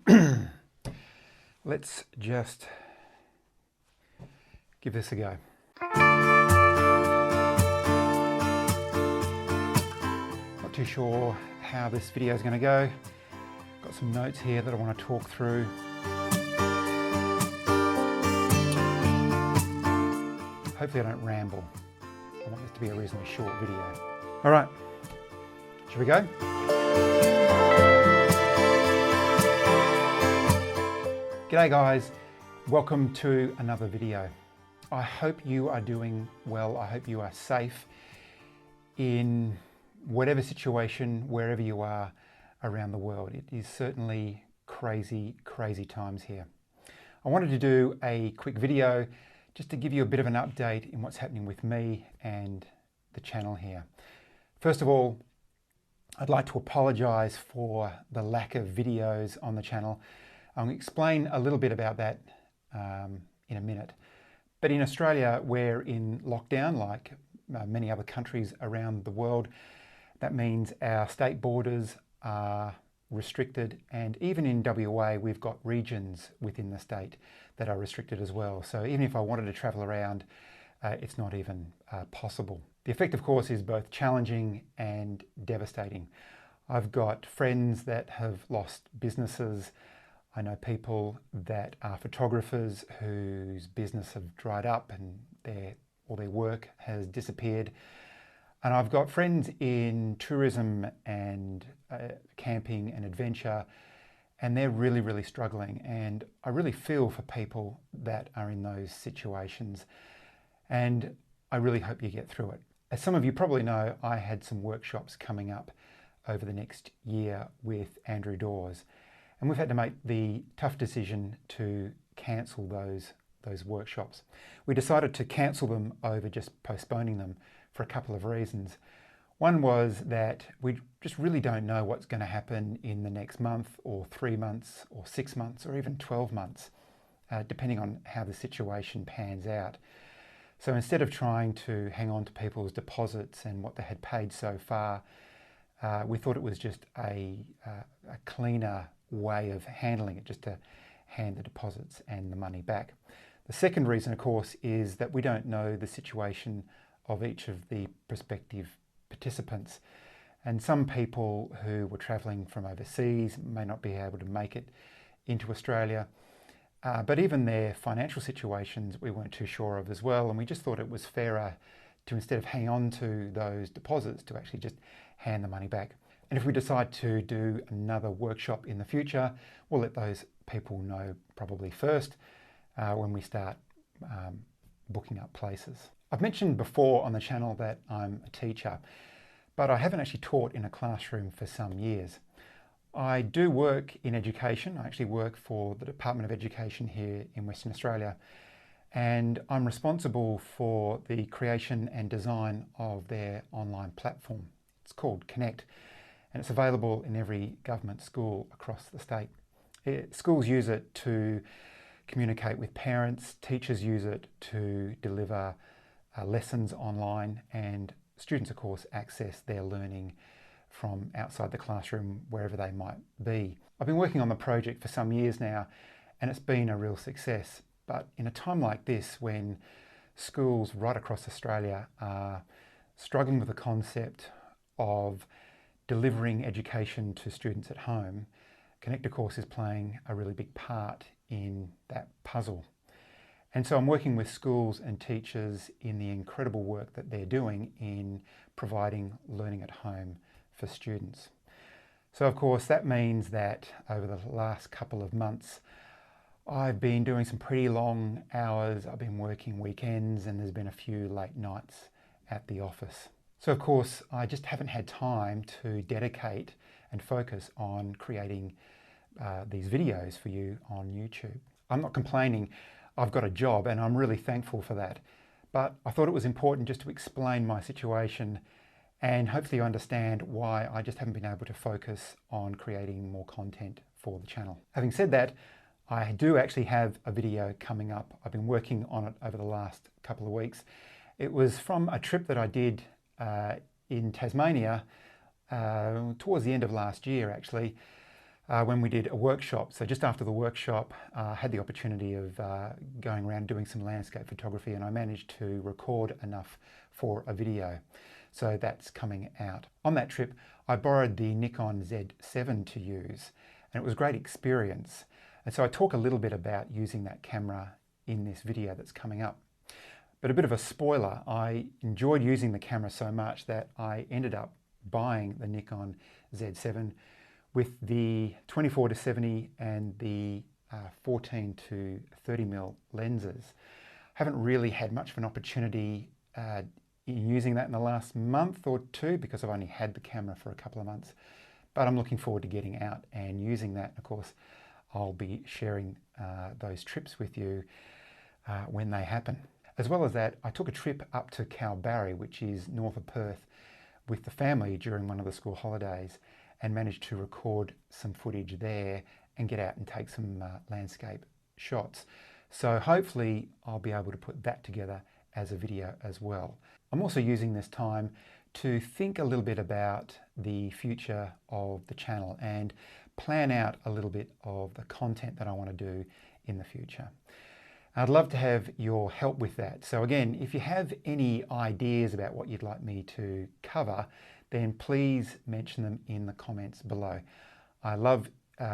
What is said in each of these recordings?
Let's just give this a go. Not too sure how this video is going to go. Got some notes here that I want to talk through. Hopefully I don't ramble. I want this to be a reasonably short video. All right, should we go? G'day guys, welcome to another video. I hope you are doing well. I hope you are safe in whatever situation, wherever you are around the world. It is certainly crazy times here. I wanted to do a quick video just to give you a bit of an update in what's happening with me and the channel here. First of all, I'd like to apologize for the lack of videos on the channel. I'm going to explain a little bit about that in a minute. But in Australia, we're in lockdown like many other countries around the world. That means our state borders are restricted, and even in WA we've got regions within the state that are restricted as well. So even if I wanted to travel around, it's not even possible. The effect, of course, is both challenging and devastating. I've got friends that have lost businesses. I know people that are photographers whose business have dried up and all their work has disappeared. And I've got friends in tourism and camping and adventure, and they're really struggling. And I really feel for people that are in those situations. And I really hope you get through it. As some of you probably know, I had some workshops coming up over the next year with Andrew Dawes. And we've had to make the tough decision to cancel those workshops. We decided to cancel them over just postponing them for a couple of reasons. One was that we just really don't know what's going to happen in the next month or 3 months or 6 months or even 12 months, depending on how the situation pans out. So instead of trying to hang on to people's deposits and what they had paid so far, we thought it was just a cleaner way of handling it, just to hand the deposits and the money back. The second reason, of course, is that we don't know the situation of each of the prospective participants. And some people who were travelling from overseas may not be able to make it into Australia. But even their financial situations we weren't too sure of as well. And we just thought it was fairer to, instead of hang on to those deposits, to actually just hand the money back. And if we decide to do another workshop in the future, we'll let those people know probably first when we start booking up places. I've mentioned before on the channel that I'm a teacher, but I haven't actually taught in a classroom for some years. I do work in education. I actually work for the Department of Education here in Western Australia, and I'm responsible for the creation and design of their online platform. It's called Connect, and it's available in every government school across the state. Schools use it to communicate with parents, teachers use it to deliver lessons online, and students, of course, access their learning from outside the classroom, wherever they might be. I've been working on the project for some years now, and it's been a real success. But in a time like this, when schools right across Australia are struggling with the concept of delivering education to students at home, Connect, of course, is playing a really big part in that puzzle. And so I'm working with schools and teachers in the incredible work that they're doing in providing learning at home for students. So of course that means that over the last couple of months I've been doing some pretty long hours. I've been working weekends, and there's been a few late nights at the office. So of course I just haven't had time to dedicate and focus on creating these videos for you on YouTube. I'm not complaining. I've got a job and I'm really thankful for that. But I thought it was important just to explain my situation, and hopefully you understand why I just haven't been able to focus on creating more content for the channel. Having said that, I do actually have a video coming up. I've been working on it over the last couple of weeks. It was from a trip that I did in Tasmania towards the end of last year, actually. when we did a workshop. So just after the workshop, I had the opportunity of going around doing some landscape photography, and I managed to record enough for a video. So that's coming out. On that trip, I borrowed the Nikon Z7 to use, and it was a great experience. And so I talk a little bit about using that camera in this video that's coming up. But a bit of a spoiler, I enjoyed using the camera so much that I ended up buying the Nikon Z7 with the 24-70 and the 14 to 30mm lenses. Haven't really had much of an opportunity in using that in the last month or two because I've only had the camera for a couple of months, but I'm looking forward to getting out and using that. Of course, I'll be sharing those trips with you when they happen. As well as that, I took a trip up to Kalbarri, which is north of Perth, with the family during one of the school holidays, and managed to record some footage there and get out and take some landscape shots. So hopefully I'll be able to put that together as a video as well. I'm also using this time to think a little bit about the future of the channel and plan out a little bit of the content that I want to do in the future. I'd love to have your help with that. So again, if you have any ideas about what you'd like me to cover, then please mention them in the comments below. I love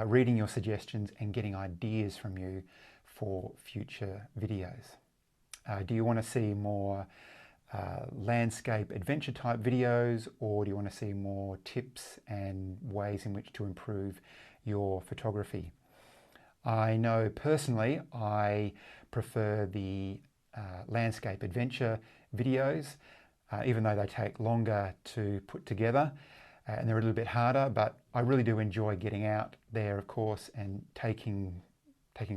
reading your suggestions and getting ideas from you for future videos. Do you want to see more landscape adventure type videos, or do you want to see more tips and ways in which to improve your photography? I know personally I prefer the landscape adventure videos, even though they take longer to put together and they're a little bit harder, but I really do enjoy getting out there, of course, and taking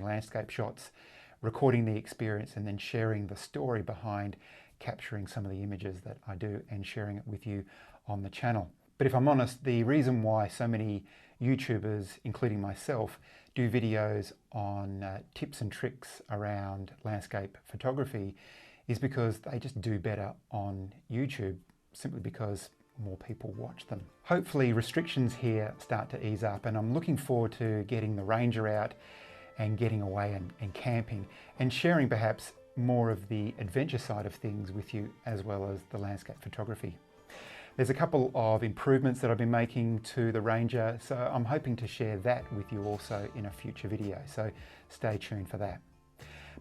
landscape shots, recording the experience, and then sharing the story behind capturing some of the images that I do and sharing it with you on the channel. But if I'm honest, the reason why so many YouTubers, including myself, do videos on tips and tricks around landscape photography is because they just do better on YouTube, simply because more people watch them. Hopefully restrictions here start to ease up, and I'm looking forward to getting the Ranger out and getting away and camping and sharing perhaps more of the adventure side of things with you, as well as the landscape photography. There's a couple of improvements that I've been making to the Ranger, so I'm hoping to share that with you also in a future video, so stay tuned for that.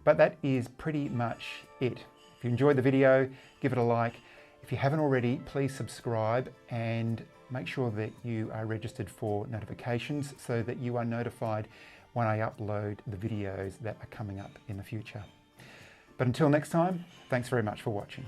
But that is pretty much it. If you enjoyed the video, give it a like. If you haven't already, please subscribe and make sure that you are registered for notifications so that you are notified when I upload the videos that are coming up in the future. But until next time, thanks very much for watching.